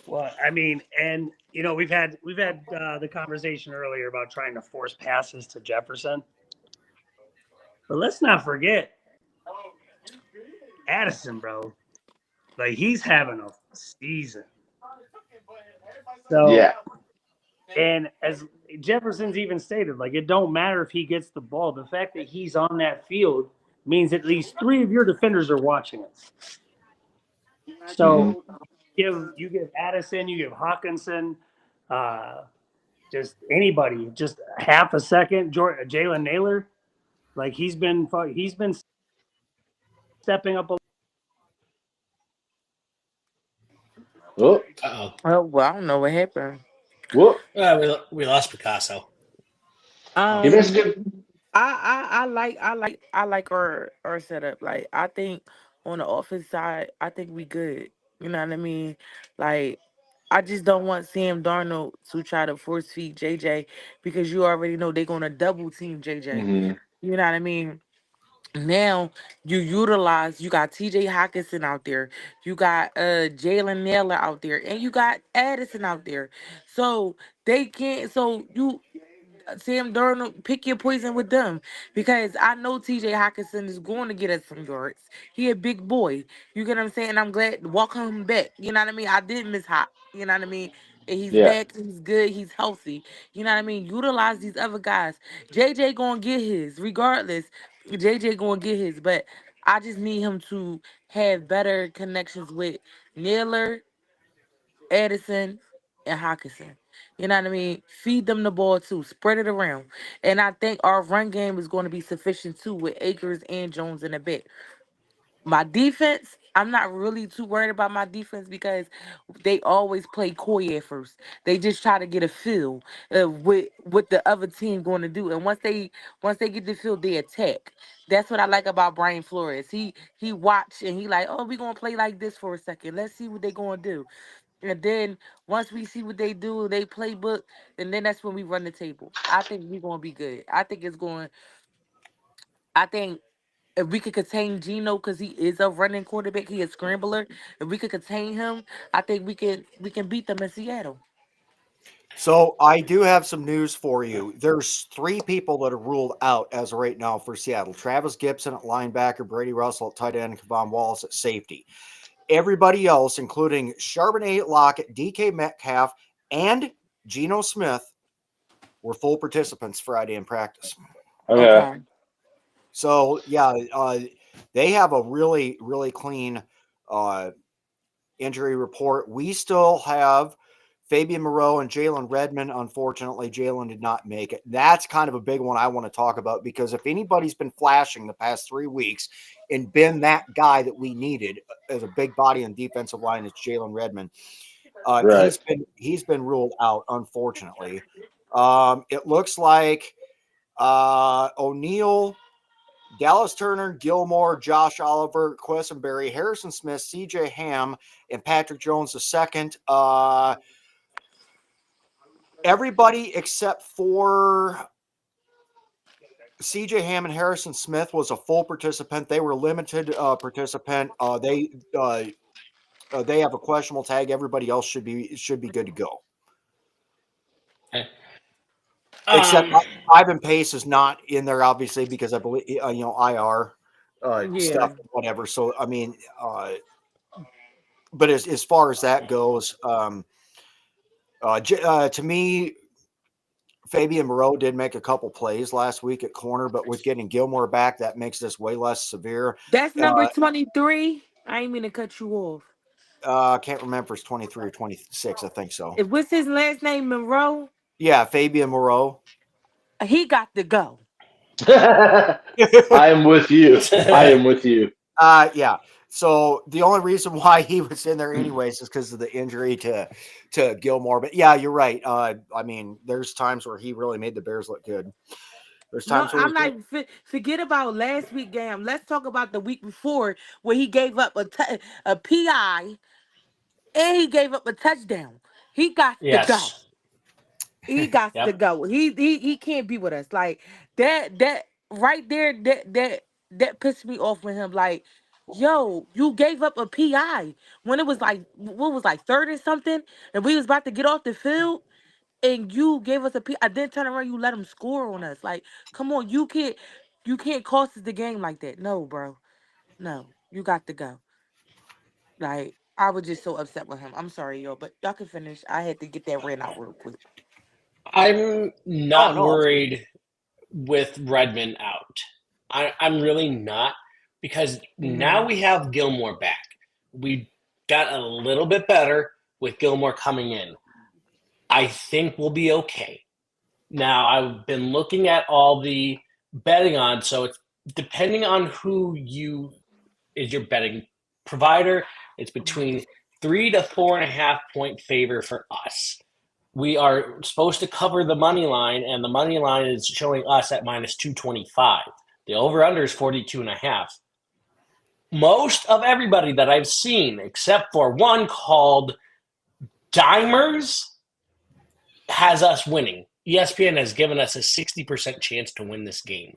Well, I mean, and you know, we've had the conversation earlier about trying to force passes to Jefferson, but let's not forget Addison, bro. Like he's having a season. So yeah. And as Jefferson's even stated, like it don't matter if he gets the ball. The fact that he's on that field means at least 3 of your defenders are watching us. So you give Addison, you give Hawkinson, just anybody, just half a second. Jalen Naylor, like he's been stepping up. Oh, well, I don't know what happened. whoop. We lost Picasso. He makes a good. I like our setup. Like I think on the offense side, I think we good. You know what I mean? Like I just don't want Sam Darnold to try to force feed JJ because you already know they're gonna double team JJ. Mm-hmm. You know what I mean? Now you got TJ Hawkinson out there, you got Jalen Naylor out there, and you got Addison out there. So they can't so you Sam Darnold, pick your poison with them because I know TJ Hawkinson is going to get us some yards. He a big boy. You get what I'm saying? I'm glad to welcome him back. You know what I mean? I did miss Hop. You know what I mean? And he's Yeah. back. He's good. He's healthy. You know what I mean? Utilize these other guys. JJ gonna get his regardless. JJ gonna get his, but I just need him to have better connections with Naylor, Edison, and Hawkinson. You know what I mean? Feed them the ball too. Spread it around. And I think our run game is going to be sufficient too with Akers and Jones in a bit. My defense, I'm not really too worried about my defense because they always play coy at first. They just try to get a feel of what the other team going to do, and once they get the feel, they attack. That's what I like about Brian Flores. He watch and he like, oh, we gonna play like this for a second. Let's see what they gonna do. And then once we see what they do, they playbook, and then that's when we run the table. I think we're gonna be good. I think if we could contain Geno because he is a running quarterback, he a scrambler. If we could contain him, I think we can beat them in Seattle. So I do have some news for you. There's 3 people that are ruled out as of right now for Seattle. Travis Gibson at linebacker, Brady Russell at tight end, and Kevon Wallace at safety. Everybody else, including Charbonnet, Lockett, DK Metcalf, and Geno Smith, were full participants Friday in practice. Okay. So, yeah, they have a really, really clean injury report. We still have Fabian Moreau and Jalen Redmond. Unfortunately, Jalen did not make it. That's kind of a big one I want to talk about because if anybody's been flashing the past 3 weeks and been that guy that we needed as a big body on defensive line, it's Jalen Redmond. Right. He's been ruled out, unfortunately. It looks like O'Neal, Dallas Turner, Gilmore, Josh Oliver, Quessenberry, Harrison Smith, CJ Ham, and Patrick Jones II. Everybody except for CJ Ham and Harrison Smith was a full participant. They were limited participant. They have a questionable tag. Everybody else should be good to go. Okay. Except Ivan Pace is not in there, obviously, because I believe IR stuff, whatever. So I mean, but as far as that goes, to me, Fabian Moreau did make a couple plays last week at corner, but with getting Gilmore back, that makes this way less severe. That's number 23. I ain't mean to cut you off. Can't remember if it's 23 or 26. I think so. What's his last name? Monroe. Yeah, Fabian Moreau. He got to go. I am with you. I am with you. Yeah. So the only reason why he was in there anyways is because of the injury to Gilmore. But yeah, you're right. I mean, there's times where he really made the Bears look good. There's No, times where I'm like, forget about last week game. Let's talk about the week before where he gave up a PI and he gave up a touchdown. He got to go. Yes. He got to Yep. go. He can't be with us. Like that right there, that pissed me off with him. Like, yo, you gave up a PI when it was like what was like third or something, and we was about to get off the field, and you gave us a PI. Then turn around, you let him score on us. Like, come on, you can't cost us the game like that. No, bro. No, you got to go. Like, I was just so upset with him. I'm sorry, yo, but y'all can finish. I had to get that ran out real quick. I'm Oh not no, worried with Redmond out. I'm really not because now we have Gilmore back. We got a little bit better with Gilmore coming in. I think we'll be okay. Now, I've been looking at all the betting on, so it's depending on who is your betting provider. It's between 3 to 4.5 point favor for us. We are supposed to cover the money line, and the money line is showing us at minus 225. The over-under is 42.5. Most of everybody that I've seen, except for one called Dimers, has us winning. ESPN has given us a 60% chance to win this game.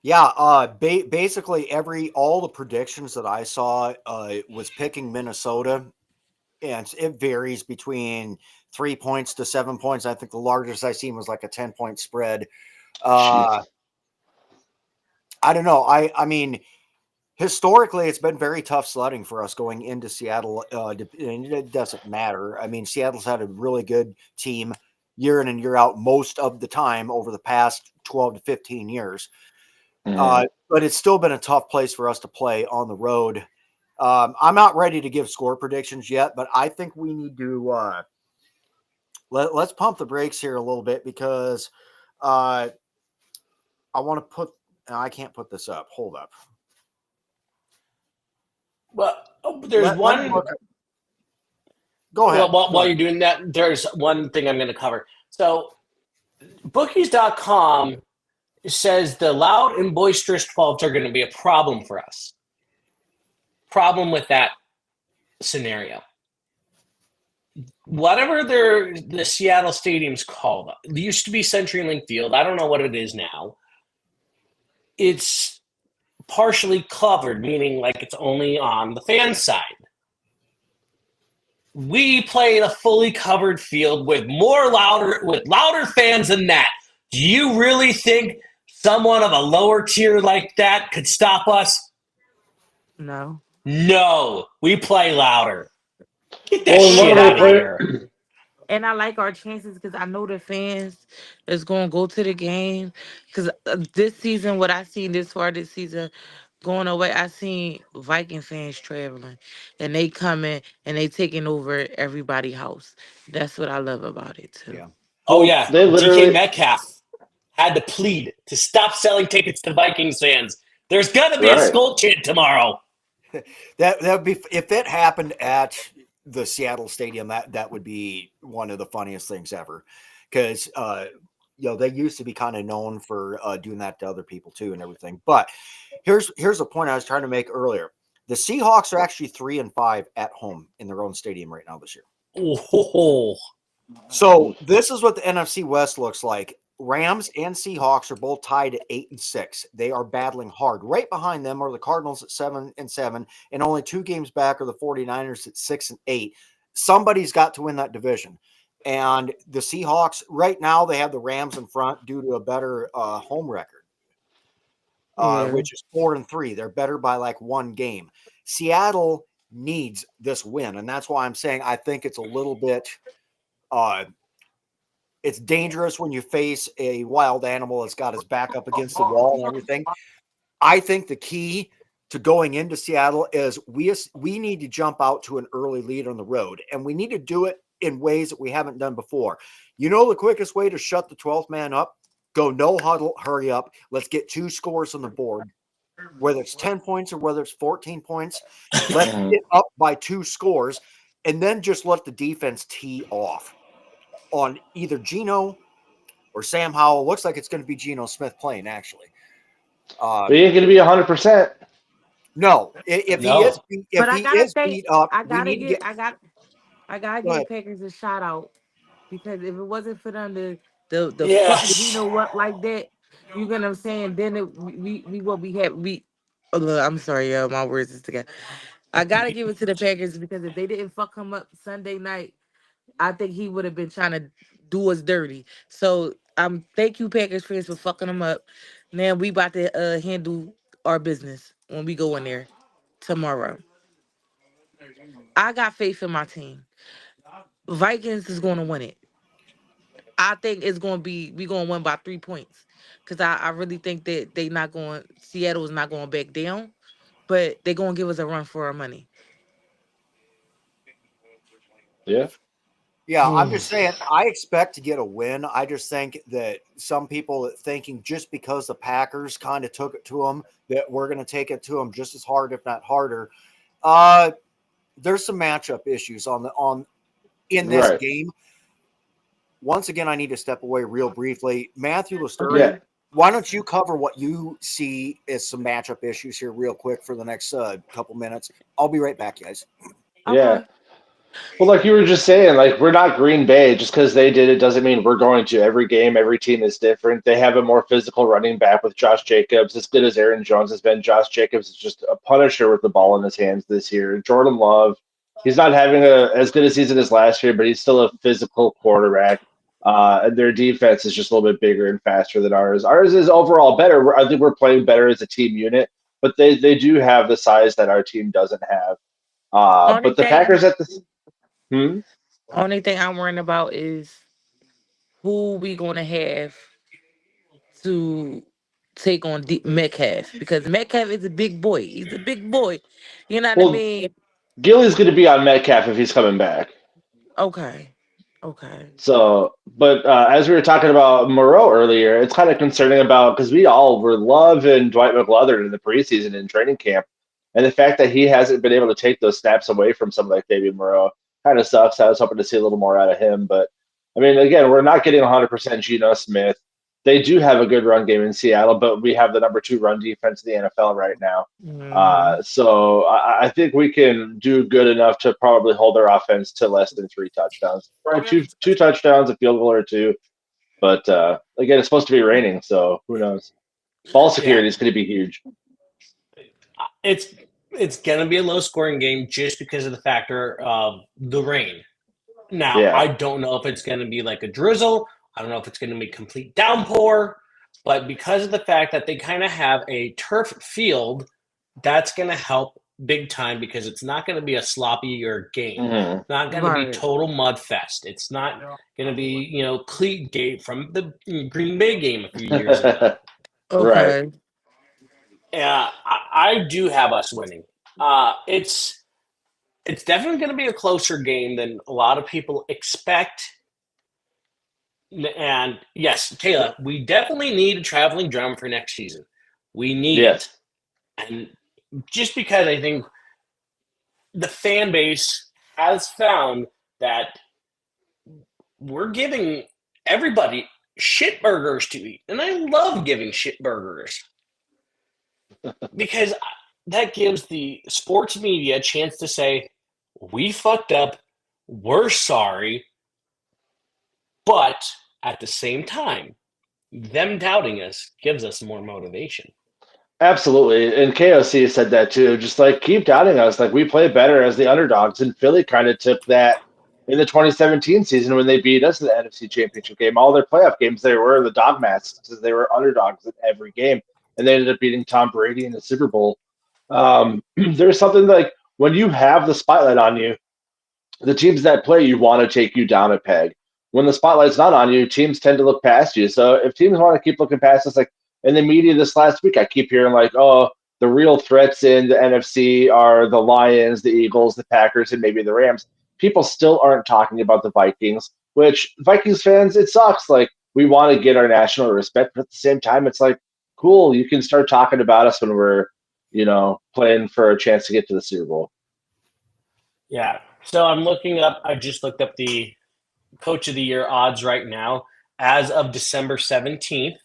yeah. Basically all the predictions that I saw was picking Minnesota, and it varies between 3 points to 7 points. I think the largest I seen was like a 10-point spread. I don't know. I mean, historically, it's been very tough sledding for us going into Seattle. And it doesn't matter. I mean, Seattle's had a really good team year in and year out most of the time over the past 12 to 15 years. But it's still been a tough place for us to play on the road. I'm not ready to give score predictions yet, but I think we need to let's pump the brakes here a little bit because I want to put. I can't put this up. Hold up. Well, there's one. Go ahead. While you're doing that, there's one thing I'm going to cover. So, bookies.com says the loud and boisterous 12s are going to be a problem for us. Problem with that scenario. Whatever the Seattle Stadium's called, it used to be CenturyLink Field. I don't know what it is now. It's partially covered, meaning like it's only on the fan side. We play in a fully covered field with louder fans than that. Do you really think someone of a lower tier like that could stop us? No. No, we play louder. Get that shit out of here. And I like our chances because I know the fans is going to go to the game. Because this season, what I seen this far this season, going away, I seen Viking fans traveling. And they coming and they taking over everybody's house. That's what I love about it, too. Yeah. Oh, yeah. They literally DK Metcalf had to plead to stop selling tickets to Vikings fans. There's going to be a skull chant tomorrow. That would be if it happened at the Seattle Stadium. That would be one of the funniest things ever, because they used to be kind of known for doing that to other people too and everything. But here's a point I was trying to make earlier. The Seahawks are actually 3-5 at home in their own stadium right now this year. Oh. So this is what the NFC West looks like. Rams and Seahawks are both tied at 8-6. They are battling hard. Right behind them are the Cardinals at 7-7, and only 2 games back are the 49ers at 6-8. Somebody's got to win that division. And the Seahawks, right now, they have the Rams in front due to a better home record, which is 4-3. They're better by like 1 game. Seattle needs this win, and that's why I'm saying I think it's a little bit it's dangerous when you face a wild animal that's got his back up against the wall and everything. I think the key to going into Seattle is we need to jump out to an early lead on the road, and we need to do it in ways that we haven't done before. You know, the quickest way to shut the 12th man up, go no huddle, hurry up. Let's get 2 scores on the board, whether it's 10 points or whether it's 14 points. Let's get up by 2 scores, and then just let the defense tee off on either Geno or Sam Howell. Looks like it's going to be Geno Smith playing, actually. But he ain't going to be 100%. No, if No. he is But I gotta beat up, I we gotta need to get get. I gotta Go give the ahead. Packers a shout out because if it wasn't for them the fuck you Yes. know what like that, you get what I'm saying? Then we what we had we. Oh, look, I'm sorry, y'all. My words is together. I gotta give it to the Packers because if they didn't fuck him up Sunday night, I think he would have been trying to do us dirty. So thank you Packers fans for fucking him up. Now we about to handle our business when we go in there tomorrow. I got faith in my team. Vikings is going to win it. I think it's going to be we going to win by 3 points because I really think that Seattle is not going back down, but they're going to give us a run for our money. Yeah. Yeah, I'm just saying, I expect to get a win. I just think that some people are thinking just because the Packers kind of took it to them, that we're going to take it to them just as hard, if not harder. There's some matchup issues in this Right. game. Once again, I need to step away real briefly. Matthew Lesturi, Yeah. why don't you cover what you see as some matchup issues here real quick for the next couple minutes? I'll be right back, guys. Yeah. Okay. Well, like you were just saying, like we're not Green Bay. Just because they did it doesn't mean we're going to. Every game, every team is different. They have a more physical running back with Josh Jacobs. As good as Aaron Jones has been, Josh Jacobs is just a punisher with the ball in his hands this year. Jordan Love, he's not having as good a season as last year, but he's still a physical quarterback. And their defense is just a little bit bigger and faster than ours. Ours is overall better. I think we're playing better as a team unit, but they do have the size that our team doesn't have. Only But the thing, Packers at the hmm? only thing I'm worrying about is who we going to have to take on Metcalf because Metcalf is a big boy. He's a big boy. You know what I Well, mean? Gilly's going to be on Metcalf if he's coming back. Okay. Okay. So, but as we were talking about Moreau earlier, it's kind of concerning about because we all were loving Dwight McLeather in the preseason and training camp, and the fact that he hasn't been able to take those snaps away from someone like David Moreau kind of sucks. I was hoping to see a little more out of him, but I mean, again, we're not getting 100% Geno Smith. They do have a good run game in Seattle, but we have the number 2 run defense in the NFL right now. Mhm. So I think we can do good enough to probably hold our offense to less than 3 touchdowns. Probably two touchdowns, a field goal or 2. But again, it's supposed to be raining, so who knows? Ball Yeah. security is going to be huge. It's going to be a low scoring game just because of the factor of the rain. Now, Yeah. I don't know if it's going to be like a drizzle. I don't know if it's going to be complete downpour. But because of the fact that they kind of have a turf field, that's going to help big time because it's not going to be a sloppier game. Mm-hmm. It's not going to be Right. total mud fest. It's not going to be, cleat gate from the Green Bay game a few years ago. Right. Okay. Yeah, I do have us winning. It's definitely going to be a closer game than a lot of people expect. And yes, Taylor, we definitely need a traveling drum for next season. We need it. Yes. And just because I think the fan base has found that we're giving everybody shit burgers to eat. And I love giving shit burgers because that gives the sports media a chance to say, we fucked up, we're sorry, but at the same time, them doubting us gives us more motivation. Absolutely. And KOC said that too. Just like keep doubting us. Like we play better as the underdogs. And Philly kind of took that in the 2017 season when they beat us in the NFC Championship game. All their playoff games, they were the dog masks because they were underdogs in every game. And they ended up beating Tom Brady in the Super Bowl. There's something like when you have the spotlight on you, the teams that play you want to take you down a peg. When the spotlight's not on you, teams tend to look past you. So if teams want to keep looking past us, like in the media this last week, I keep hearing like, "Oh, the real threats in the NFC are the Lions, the Eagles, the Packers, and maybe the Rams. People still aren't talking about the Vikings, which Vikings fans, it sucks. Like, we want to get our national respect, but at the same time, it's like, cool, you can start talking about us when we're, playing for a chance to get to the Super Bowl. Yeah. So I just looked up the Coach of the Year odds right now. As of December 17th,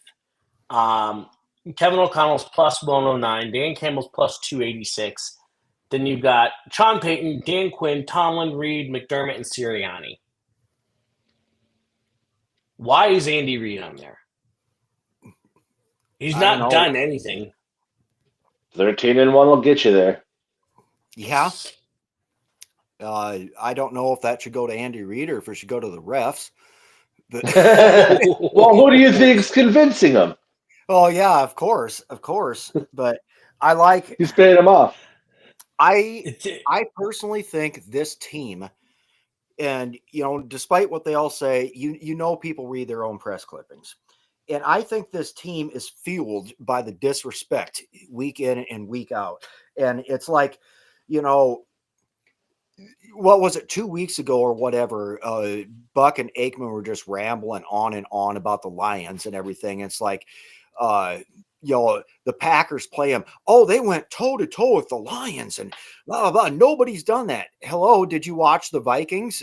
Kevin O'Connell's plus 109, Dan Campbell's plus 286. Then you've got Sean Payton, Dan Quinn, Tomlin, Reed, McDermott, and Sirianni. Why is Andy Reid on there? He's not done anything. 13-1 will get you there. Yeah. I don't know if that should go to Andy Reid or if it should go to the refs. But well, who do you think's convincing him? Oh yeah, of course. But I like he's paying him off. I personally think this team, and despite what they all say, people read their own press clippings. And I think this team is fueled by the disrespect week in and week out. And it's like, what was it, 2 weeks ago or whatever, Buck and Aikman were just rambling on and on about the Lions and everything. It's like, the Packers play them. Oh, they went toe to toe with the Lions and blah, blah, blah. Nobody's done that. Hello. Did you watch the Vikings?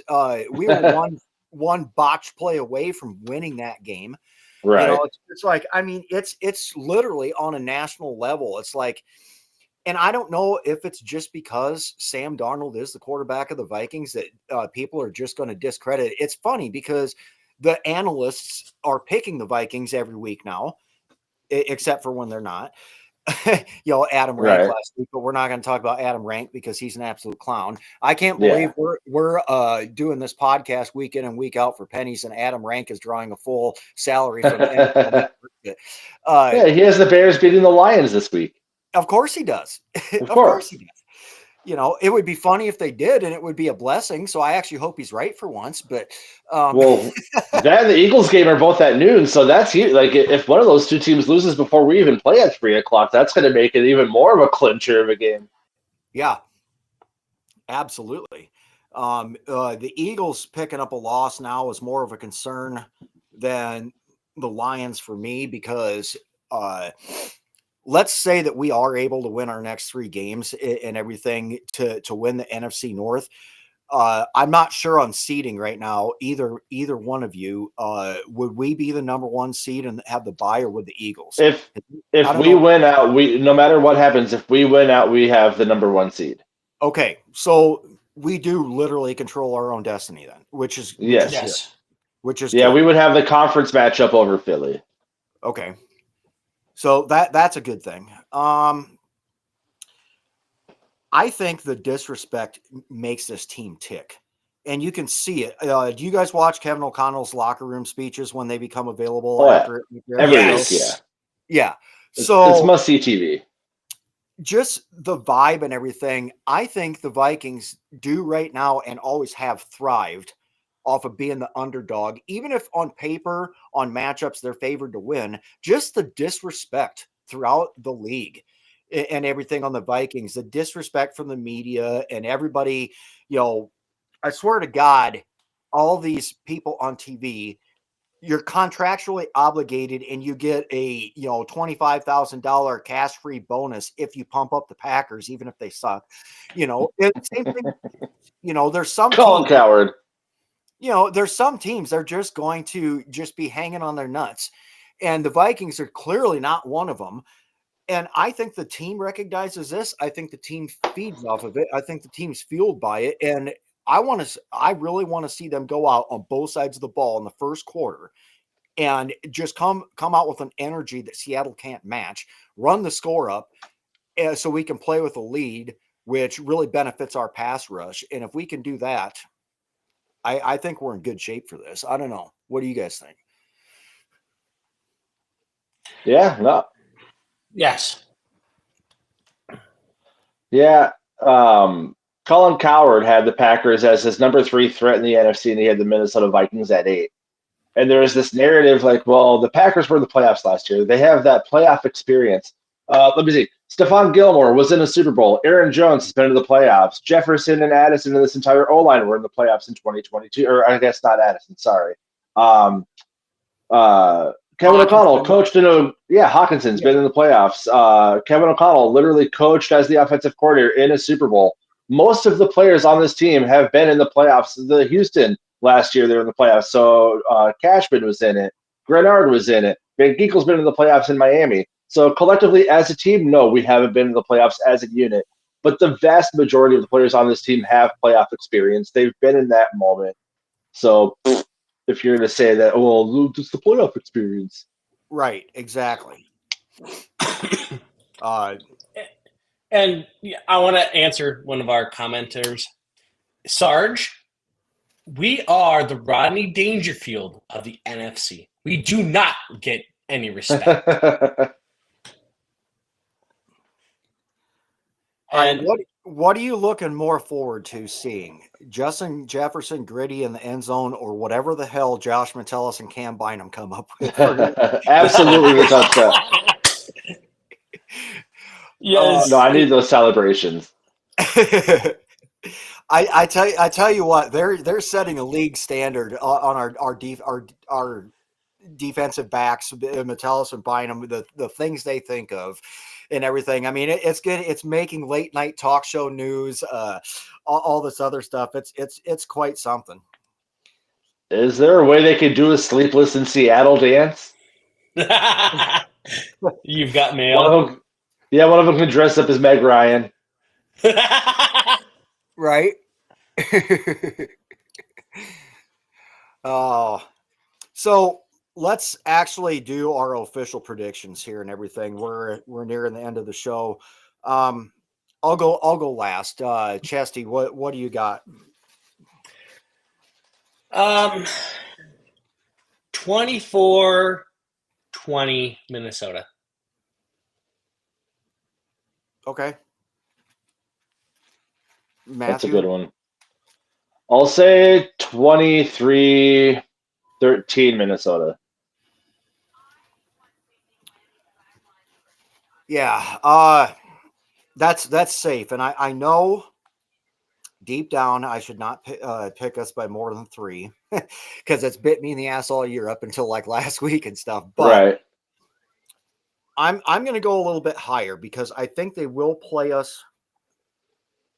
We were one botch play away from winning that game. Right. It's like, I mean, it's literally on a national level. It's like, and I don't know if it's just because Sam Darnold is the quarterback of the Vikings that people are just going to discredit. It's funny because the analysts are picking the Vikings every week now, except for when they're not. Adam Rank last week, but we're not going to talk about Adam Rank because he's an absolute clown. I can't believe we're doing this podcast week in and week out for pennies, and Adam Rank is drawing a full salary from the NFL. He has the Bears beating the Lions this week. Of course he does. Of course he does. It would be funny if they did, and it would be a blessing. So I actually hope he's right for once. But well, that and the Eagles game are both at noon, so that's huge. Like, if one of those two teams loses before we even play at 3:00, that's going to make it even more of a clincher of a game. Yeah, absolutely. The Eagles picking up a loss now is more of a concern than the Lions for me because let's say that we are able to win our next 3 games and everything to win the NFC North. I'm not sure on seeding right now. Either one of you, would we be the number 1 seed and have the bye, or would the Eagles? If we win out, no matter what happens, if we win out, we have the number 1 seed. Okay, so we do literally control our own destiny then, which is yes. Which is yeah, good. we would have the conference matchup over Philly. Okay. So that's a good thing. I think the disrespect makes this team tick, and you can see it. Do you guys watch Kevin O'Connell's locker room speeches when they become available? Every week, yeah. So it's must-see TV. Just the vibe and everything. I think the Vikings do right now and always have thrived off of being the underdog, even if on paper, on matchups, they're favored to win. Just the disrespect throughout the league and everything on the Vikings, the disrespect from the media and everybody, I swear to God, all these people on TV, you're contractually obligated and you get a, $25,000 cash-free bonus if you pump up the Packers, even if they suck. Same thing. There's some Colin Coward. There's some teams that are just going to just be hanging on their nuts. And the Vikings are clearly not one of them. And I think the team recognizes this. I think the team feeds off of it. I think the team's fueled by it. And I really want to see them go out on both sides of the ball in the first quarter and just come out with an energy that Seattle can't match, run the score up so we can play with a lead, which really benefits our pass rush. And if we can do that, I think we're in good shape for this. I don't know. What do you guys think? Yeah, no. Yes. Yeah. Colin Coward had the Packers as his number 3 threat in the NFC, and he had the Minnesota Vikings at 8. And there was this narrative like, well, the Packers were in the playoffs last year. They have that playoff experience. Let me see. Stephon Gilmore was in a Super Bowl. Aaron Jones has been in the playoffs. Jefferson and Addison and this entire O-line were in the playoffs in 2022. Or I guess not Addison, sorry. Kevin O'Connell coached in Hawkinson's been in the playoffs. Kevin O'Connell literally coached as the offensive coordinator in a Super Bowl. Most of the players on this team have been in the playoffs. The Houston last year, they were in the playoffs. So Cashman was in it. Grenard was in it. Van Ginkel's been in the playoffs in Miami. So collectively as a team, no, we haven't been in the playoffs as a unit. But the vast majority of the players on this team have playoff experience. They've been in that moment. So if you're going to say that, well, it's the playoff experience. Right, exactly. And I want to answer one of our commenters. Sarge, we are the Rodney Dangerfield of the NFC. We do not get any respect. And what are you looking more forward to seeing? Justin Jefferson gritty in the end zone, or whatever the hell Josh Metellus and Cam Bynum come up with? Absolutely the touchdown. Yes. No, I need those celebrations. I tell you what, they're setting a league standard on our defensive backs, Metellus and Bynum, the things they think of and everything. I mean, it's good. It's making late night talk show news, all this other stuff. It's quite something. Is there a way they could do a Sleepless in Seattle dance? You've got mail. One of them can dress up as Meg Ryan. Right. So let's actually do our official predictions here and everything. We're nearing the end of the show. I'll go last. Chesty, what do you got? 24-20 Minnesota. Okay. Matthew? That's a good one. I'll say 23-13 Minnesota. Yeah, that's safe. And I know deep down I should not pick us by more than 3 because it's bit me in the ass all year up until like last week and stuff. But right. I'm going to go a little bit higher because I think they will play us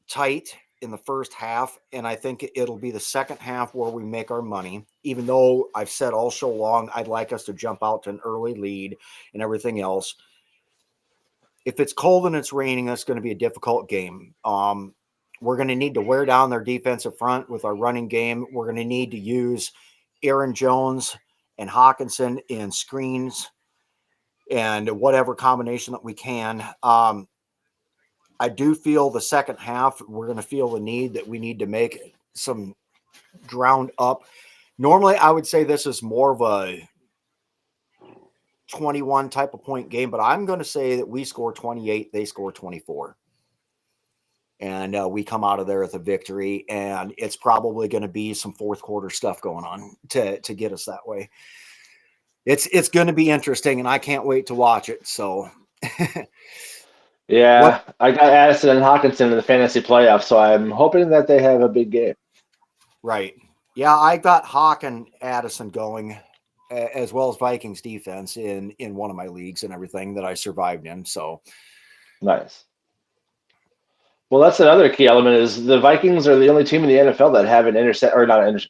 tight in the first half, and I think it'll be the second half where we make our money, even though I've said all show long I'd like us to jump out to an early lead and everything else. If it's cold and it's raining, that's going to be a difficult game. We're going to need to wear down their defensive front with our running game. We're going to need to use Aaron Jones and Hawkinson in screens and whatever combination that we can. I do feel the second half, we're going to feel the need that we need to make some ground up. Normally, I would say this is more of a 21 type of point game, but I'm going to say that we score 28, they score 24. And we come out of there with a victory, and it's probably going to be some fourth quarter stuff going on to get us that way. It's going to be interesting, and I can't wait to watch it. So yeah, I got Addison and Hawkinson in the fantasy playoffs, so I'm hoping that they have a big game. Right. Yeah, I got Hawk and Addison going, as well as Vikings defense in one of my leagues and everything that I survived in. So nice. Well, that's another key element is the Vikings are the only team in the NFL that have an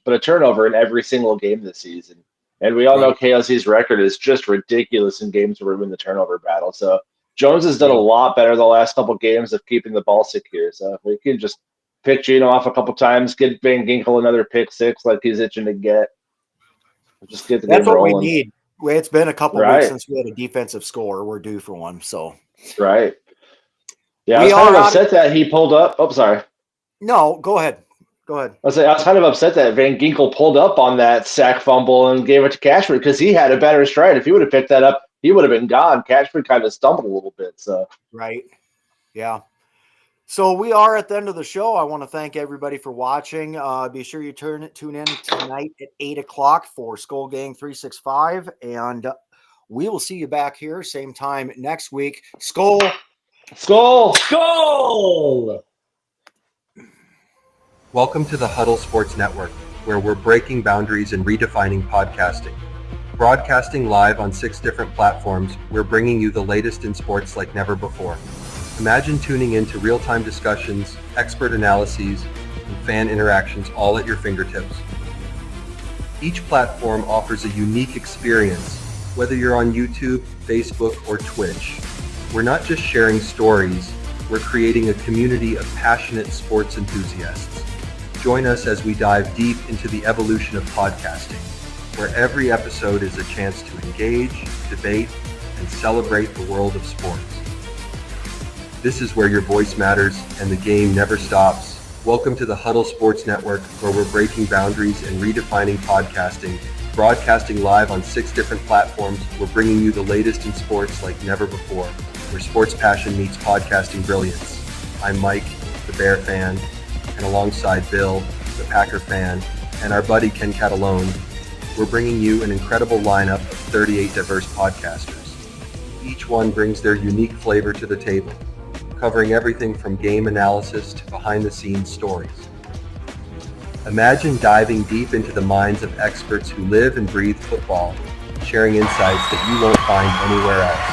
but a turnover in every single game this season. And we all know KLC's record is just ridiculous in games where we win the turnover battle. So Jones has done a lot better the last couple of games of keeping the ball secure. So if we can just pick Gino off a couple times, get Van Ginkel another pick 6 like he's itching to get. Just get the game rolling. That's what we need. It's been a couple weeks since we had a defensive score. We're due for one. So right. Yeah, I was kind of upset that he pulled up. Oh, sorry. No, go ahead. I was kind of upset that Van Ginkel pulled up on that sack fumble and gave it to Cashford because he had a better stride. If he would have picked that up, he would have been gone. Cashford kind of stumbled a little bit. So right. Yeah. So we are at the end of the show. I want to thank everybody for watching. Be sure you tune in tonight at 8:00 for Skull Gang 365. And we will see you back here same time next week. Skull Skull! Goal! Welcome to the Huddle Sports Network, where we're breaking boundaries and redefining podcasting. Broadcasting live on 6 different platforms, we're bringing you the latest in sports like never before. Imagine tuning into real-time discussions, expert analyses, and fan interactions all at your fingertips. Each platform offers a unique experience, whether you're on YouTube, Facebook, or Twitch. We're not just sharing stories, we're creating a community of passionate sports enthusiasts. Join us as we dive deep into the evolution of podcasting, where every episode is a chance to engage, debate, and celebrate the world of sports. This is where your voice matters and the game never stops. Welcome to the Huddle Sports Network, where we're breaking boundaries and redefining podcasting. Broadcasting live on 6 different platforms, we're bringing you the latest in sports like never before, where sports passion meets podcasting brilliance. I'm Mike, the Bear fan, and alongside Bill, the Packer fan, and our buddy Ken Catalone, we're bringing you an incredible lineup of 38 diverse podcasters. Each one brings their unique flavor to the table, covering everything from game analysis to behind-the-scenes stories. Imagine diving deep into the minds of experts who live and breathe football, sharing insights that you won't find anywhere else.